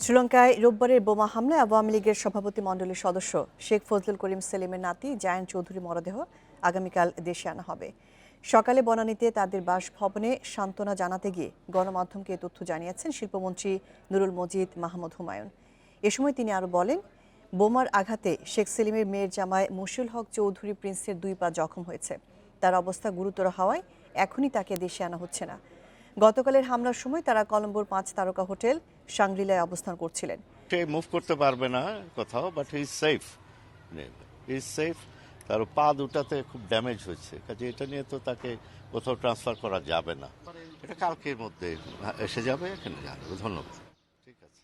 শ্রীলঙ্কায় রোববারের বোমা হামলায় আওয়ামী লীগের সভাপতি মণ্ডলীর সদস্য শেখ ফজলুল করিম সেলিমের নাতি জায়ান চৌধুরী মরদেহ আগামীকাল দেশে আনা হবে। সকালে বনানীতে তাদের বাসভবনে সান্ত্বনা জানাতে গিয়ে গণমাধ্যমকে এ তথ্য জানিয়েছেন শিল্পমন্ত্রী নুরুল মজিদ মাহমুদ হুমায়ুন। এ সময় তিনি আরও বলেন, বোমার আঘাতে শেখ সেলিমের মেয়ের জামাই মুশিউল হক চৌধুরী প্রিন্সের 2 পা জখম হয়েছে। তার অবস্থা গুরুতর হওয়ায় এখনই তাকে দেশে আনা হচ্ছে না। গতকালের হামলার সময় তারা কলম্বোর 5 তারকা হোটেল শাংগ্রিলায় অবস্থান করছিলেন। সে মুভ করতে পারবে না কোথাও, বাট হি ইজ সেফ। তার পা দুটাতে খুব ড্যামেজ হয়েছে, কাজে এটা নিয়ে তো তাকে কোথাও ট্রান্সফার করা যাবে না। এটা কালকের মধ্যে এসে যাবে, এখানে যাবে। ধন্যবাদ। ঠিক আছে।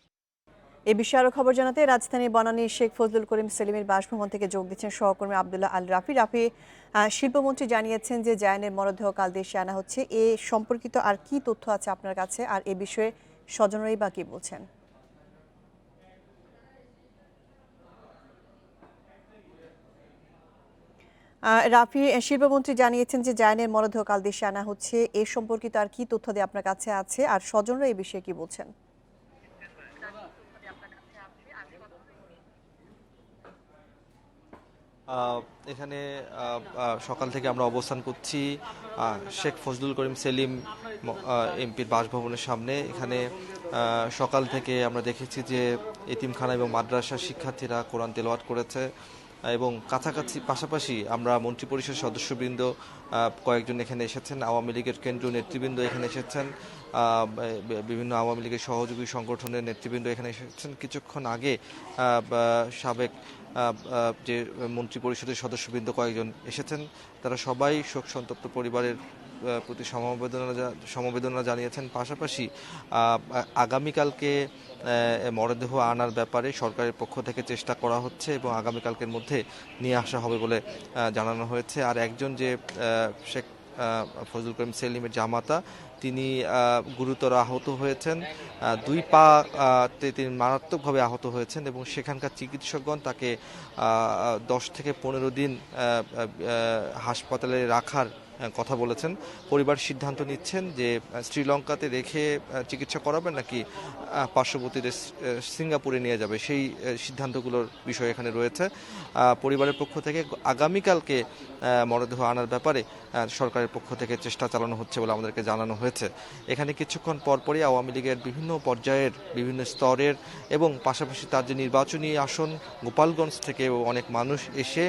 এ বিষয়ে আরো খবর জানাতে রাজধানীর বনানীর শেখ ফজলুল করিম সেলিমের বাসভবন থেকে যোগ দিচ্ছেন সহকর্মী আব্দুল্লাহ আল রাফি। শিল্পমন্ত্রী জানিয়েছেন যে জায়ানের মরদেহ কাল দেশে আনা হচ্ছে। এ সম্পর্কিত আর কি তথ্য আছে আপনার কাছে, আর এ বিষয়ে স্বজনরাই বা কি বলছেন? রাফি, শিল্পমন্ত্রী জানিয়েছেন যে জায়ানের মরদেহ কাল দেশে আনা হচ্ছে। এ সম্পর্কিত আর কি তথ্য দিয়ে আপনার কাছে আছে, আর স্বজনরা এই বিষয়ে কি বলছেন? এখানে সকাল থেকে আমরা অবস্থান করছি শেখ ফজলুল করিম সেলিম এমপির বাসভবনের সামনে। এখানে সকাল থেকে আমরা দেখেছি যে এতিমখানা এবং মাদ্রাসার শিক্ষার্থীরা কোরআন তেলাওয়াত করেছে এবং কাছাকাছি পাশাপাশি আমরা মন্ত্রিপরিষদ সদস্যবৃন্দ কয়েকজন এখানে এসেছেন, আওয়ামী লীগের কেন্দ্রীয় নেতৃবৃন্দ এখানে এসেছেন, বিভিন্ন আওয়ামী লীগের সহযোগী সংগঠনের নেতৃবৃন্দ এখানে এসেছেন। কিছুক্ষণ আগে সাবেক যে মন্ত্রিপরিষদের সদস্যবৃন্দ কয়েকজন এসেছেন, তারা সবাই শোক সন্তপ্ত পরিবারের প্রতি সমবেদনা জানিয়েছেন। পাশাপাশি আগামীকালকে মরদেহ আনার ব্যাপারে সরকারের পক্ষ থেকে চেষ্টা করা হচ্ছে এবং আগামীকালকের মধ্যে নিয়ে আসা হবে বলে জানানো হয়েছে। আর একজন যে শেখ ফজলুল করিম সেলিমের জামাতা, তিনি গুরুতর আহত হয়েছেন, 2 পাতে তিনি মারাত্মকভাবে আহত হয়েছেন এবং সেখানকার চিকিৎসকগণ তাকে 10 থেকে 15 দিন হাসপাতালে রাখার কথা বলেছেন। পরিবার সিদ্ধান্ত নিচ্ছেন যে শ্রীলঙ্কাতে রেখে চিকিৎসা করাবেন নাকি পার্শ্ববর্তী দেশ সিঙ্গাপুরে নিয়ে যাবে, সেই সিদ্ধান্তগুলোর বিষয় এখানে রয়েছে। পরিবারের পক্ষ থেকে আগামীকালকে মরদেহ আনার ব্যাপারে সরকারের পক্ষ থেকে চেষ্টা চালানো হচ্ছে বলে আমাদেরকে জানানো হয়েছে। এখানে কিছুক্ষণ পরপরই আওয়ামী লীগের বিভিন্ন পর্যায়ের বিভিন্ন স্তরের এবং পাশাপাশি তার যে নির্বাচনী আসন গোপালগঞ্জ থেকে অনেক মানুষ এসে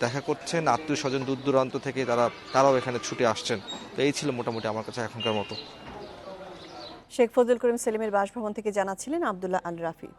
দেখা করছেন, আত্মীয় স্বজন দূর দূরান্ত থেকে তারাও এখানে ছুটে আসছেন। তো এই ছিল মোটামুটি আমার কাছে এখনকার মতো। শেখ ফজলুল করিম সেলিমের বাসভবন থেকে জানাচ্ছিলেন আব্দুল্লাহ আল রাফি।